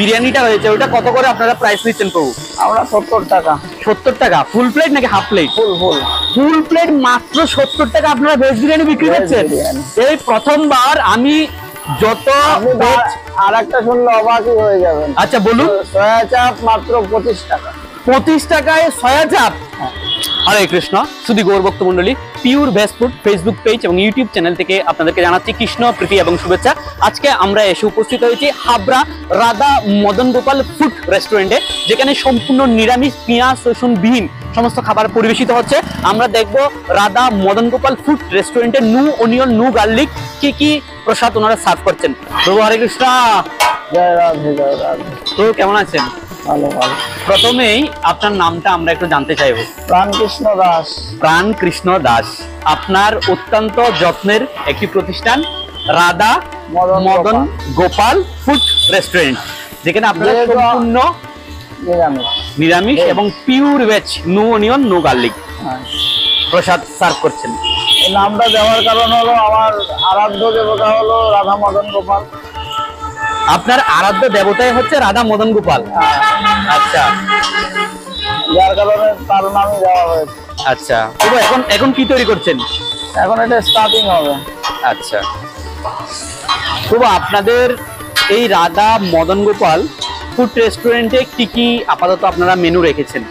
বিরিয়ানিটা রয়েছে ওটা কত করে আপনারা প্রাইস নিচ্ছেন প্রভু? আমরা 70 টাকা। 70 টাকা ফুল প্লেট নাকি হাফ প্লেট? ফুল প্লেট মাত্র 70 টাকা আপনারা ভেজ বিরিয়ানি বিক্রি করছেন। এই প্রথমবার আমি যত আর একটা শুনলে অবাকই হয়ে যাবেন। আচ্ছা বলুন। সয়া চাপ মাত্র 25 টাকা। 25 টাকায় সয়া চাপ। হরে কৃষ্ণ। শুধু গৌরভক্ত মন্ডলী, pure veg food Facebook page এবং ইউটিউব চ্যানেল থেকে আপনাদেরকে জানাচ্ছি কৃষ্ণ প্রীতি এবং শুভেচ্ছা। আজকে আমরা এসে উপস্থিত হয়েছি হাবড়া রাধা মদন গোপাল ফুড রেস্টুরেন্টে, যেখানে সম্পূর্ণ নিরামিষ পেঁয়াজ রসুন বিহীন সমস্ত খাবার পরিবেশিত হচ্ছে। আমরা দেখব রাধা মদন গোপাল ফুড রেস্টুরেন্টে নো অনিয়ন নো গার্লিক কি প্রসাদ ওনারা সার্ভ করছেন। প্রভু হরে কৃষ্ণ। জয় রাধে জয় রাধে। তো কেমন আছেন? ভালো ভালো। প্রথমেই আপনার নামটা আমরা একটু জানতে চাইবো। প্রাণকৃষ্ণ দাস। প্রাণকৃষ্ণ দাস। আপনার অত্যন্ত যত্নের একটি প্রতিষ্ঠান রাধা মদন গোপাল ফুড রেস্টুরেন্ট, যেখানে আপনারা সম্পূর্ণ নিরামিষ এবং pure veg no onion no garlic প্রসাদ সার্ভ করছেন। এই নামটা দেওয়ার কারণ হলো আমার আরাধ্য দেবতা হলো রাধা মদন গোপাল। আপনার আরাধ্য দেবতাই হচ্ছে রাধা মদন গোপাল। আচ্ছা, যার কারণে তার নামই দেওয়া হয়েছে। আচ্ছা, তবে এখন কি তৈরি করছেন? এখন এটা স্টার্টিং হবে। আচ্ছা, তবে আপনাদের এই রাধা মদন গোপাল ফুড রেস্টুরেন্টে কি আপাতত আপনারা মেনু রেখেছেন?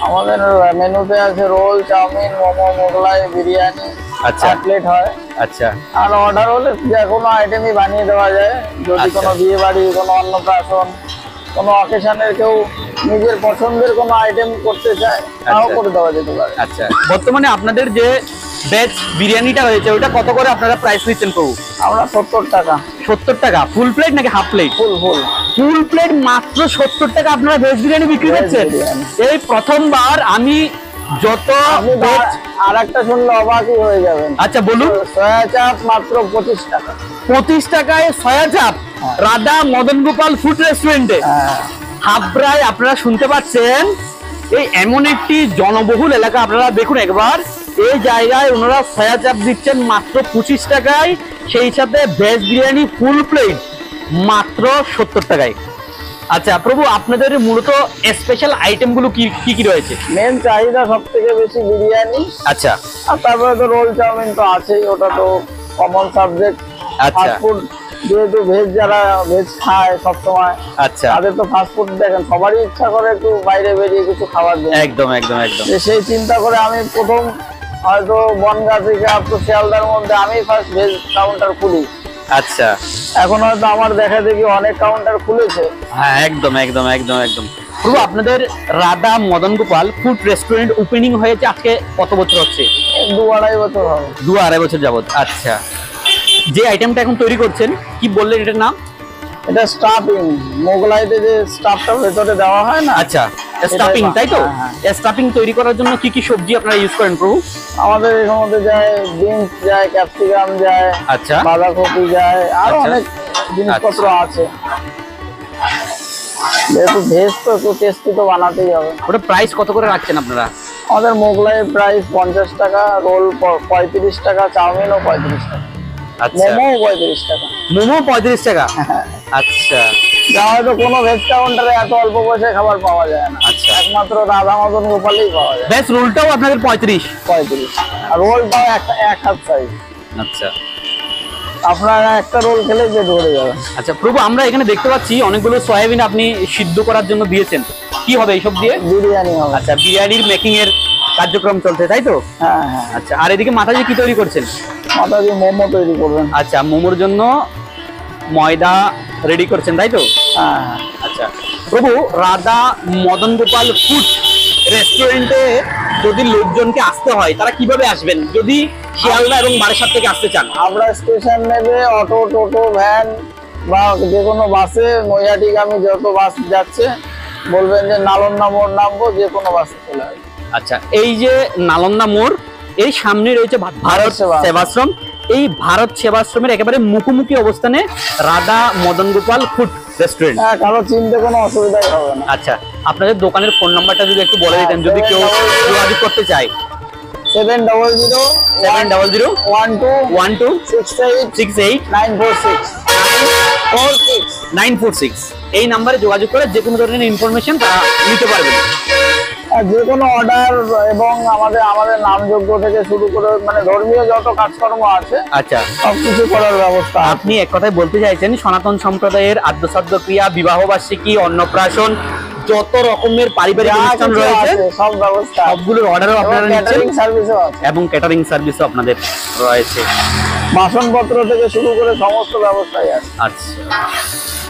আমাদের মেনুতে আছে রোল, চাউমিন, মোমো, মোগলাই, বিরিয়ানি, আচ্ছা কাটলেট হয়। আচ্ছা, আর অর্ডার হলে যে কোনো আইটেমই বানিয়ে দেওয়া যায়। যদি কোনো বিয়ে বাড়ি, কোনো অন্নপ্রাশন, কোনো অকেশনের কেউ নিজের পছন্দের কোনো আইটেম করতে চায় তাও করে দেওয়া যেতে পারে। আচ্ছা, বর্তমানে আপনাদের যে ভেজ বিরিয়ানিটা রয়েছে ওটা কত করে আপনারা প্রাইস নিচ্ছেন প্রভু? আমরা 70 টাকা। 70 টাকা ফুল প্লেট নাকি হাফ প্লেট? ফুল প্লেট মাত্র 70 টাকা আপনারা ভেজ বিরিয়ানি বিক্রি করছেন। এই প্রথমবার আমি যত আর একটা শুনলে অবাকই হয়ে যাবেন। আচ্ছা বলুন। সয়া চাপ মাত্র 25 টাকা। 25 টাকায় সয়া চাপ রাধা মদন গোপাল ফুড রেস্টুরেন্টে হাবড়ায়। আপনারা শুনতে পাচ্ছেন, এই এমন একটি জনবহুল এলাকা। আপনারা দেখুন একবার, এই জায়গায় ওনারা সয়া চাপ দিচ্ছেন মাত্র 25 টাকায়, সেই সাথে ভেজ বিরিয়ানি ফুল প্লেট মাত্র 70 টাকায়। আচ্ছা প্রভু, আপনাদের মূলত স্পেশাল আইটেম গুলো কি রয়েছে? মেন চাহিদা সব থেকে বেশি বিরিয়ানি। আচ্ছা, আর তারপরে তো রোল চাউমিন তো আছেই, ওটা তো কমন সাবজেক্ট। আচ্ছা, ফাস্টফুড যেহেতু ভেজ, যারা ভেজ খায় সবসময়, আচ্ছা, তাদের তো ফাস্টফুড দেখেন সবারই ইচ্ছা করে একটু বাইরে বেরিয়ে কিছু খাওয়ার জন্য। একদম একদম একদম। সেই চিন্তা করে আমি প্রথম হয়তো বনগাঁ থেকে আপ টু শিয়ালদার মধ্যে আমি ফার্স্ট ভেজ কাউন্টার খুলি। আচ্ছা, এখন হয়তো আমার দেখা দেখি অনেক কাউন্টার খুলেছে। হ্যাঁ, একদম একদম একদম একদম। প্রভু, আপনাদের Radha Madan Gopal food restaurant opening হয়েছে আজকে কত বছর হচ্ছে? 2-2.5 বছর হবে। 2-2.5 বছর যাবত। আচ্ছা, যে আইটেমটা এখন তৈরি করছেন কি বললেন এটার নাম? এটা স্টাফিং। মোগলাইতে যে স্টাফটা ভেতরে দেওয়া হয় না। আচ্ছা, স্টাফিং, তাই তো? স্টাফিং তৈরি করার জন্য কি সবজি আপনারা ইউজ করেন প্রভু? আমাদের এর মধ্যে যায় বিনস যায়, ক্যাপসিকাম যায়, আচ্ছা, বাঁধাকপি যায়, আরো অনেক জিনিসপত্র আছে। যেহেতু ভেজ তো একটু টেস্টি তো বানাতেই হবে। ওটা প্রাইস কত করে রাখছেন আপনারা? আমাদের মোগলাই প্রাইস 50 টাকা, রোল 35 টাকা, চাউমিনও 35 টাকা, মোমো 35 টাকা। মোমো 35 টাকা? আচ্ছা, যা হয়তো কোনো ভেজ কাউন্টারে এত অল্প পয়সায় খাবার পাওয়া যায় না। আচ্ছা, একমাত্র রাধা মদন গোপালেই পাওয়া যায়। ভেজ রোলটাও আপনাদের 35? আর রোলটাও এক হাত সাইজ। আচ্ছা, আপনারা একটা রোল খেলে যে ধরে যাবে। আচ্ছা প্রভু, আমরা এখানে দেখতে পাচ্ছি অনেকগুলো সয়াবিন আপনি সিদ্ধ করার জন্য দিয়েছেন। কি হবে এইসব দিয়ে? বিরিয়ানি হবে। আচ্ছা, বিরিয়ানির মেকিং এর কার্যক্রম চলছে, তাই তো? হ্যাঁ হ্যাঁ। আচ্ছা, আর এদিকে মাথা দিয়ে কি তৈরি করছেন? মাথা দিয়ে মোমো তৈরি করবেন। আচ্ছা, মোমোর জন্য ময়দা রেডি করছেন, তাই তো? হ্যাঁ। আচ্ছা প্রভু, রাধা মদন গোপাল ফুড রেস্টুরেন্টে যদি লোকজনকে আসতে হয় তারা কিভাবে আসবেন যদি শিয়ালদা এবং বারাসাত থেকে আসতে চান? আমরা স্টেশন নেবে অটো, টোটো, ভ্যান বা যে কোনো বাসে, নৈহাটিগামী যত বাস যাচ্ছে বলবেন যে নালন্দা মোড় নামবো, যে কোনো বাসে চলে আসবে। আচ্ছা, এই যে নালন্দা মোড়, এর সামনে রয়েছে ভারত সেবাশ্রম। এই ভারত সেবাশ্রমের একেবারে মুখোমুখি অবস্থানে রাধা মদন গোপাল ফুড রেস্টুরেন্ট। হ্যাঁ, কারো চিনতে কোনো অসুবিধাই হবে না। আচ্ছা, আপনাদের দোকানের ফোন নাম্বারটা যদি একটু বলে দিতেন, যদি কেউ যোগাযোগ করতে চায়। 700-12-12-68-946। 946। এই নাম্বারে যোগাযোগ করে যে কোনো ধরনের ইনফরমেশন তারা নিতে পারবেন। আর যে কোনো অর্ডার এবং আমাদের নামযোগ্য থেকে শুরু করে মানে ধর্মীয় যত কাজকর্ম আছে আচ্ছা, সবকিছু করার ব্যবস্থা আছে। আপনি এক কথায় বলতে চাইছেন সনাতন সম্প্রদায়ের আদ্যশ্রাদ্ধ ক্রিয়া, বিবাহ বার্ষিকী, অন্নপ্রাশন, যত রকমের পারিবারিক যা অনুষ্ঠান কিছু রয়েছে আছে, সব ব্যবস্থা আছে। সবগুলোর অর্ডারও আপনারা নিচ্ছেন ক্যাটারিং সার্ভিসও আছে। এবং ক্যাটারিং সার্ভিসও আপনাদের রয়েছে। বাসনপত্র থেকে শুরু করে সমস্ত ব্যবস্থাই আছে। আচ্ছা,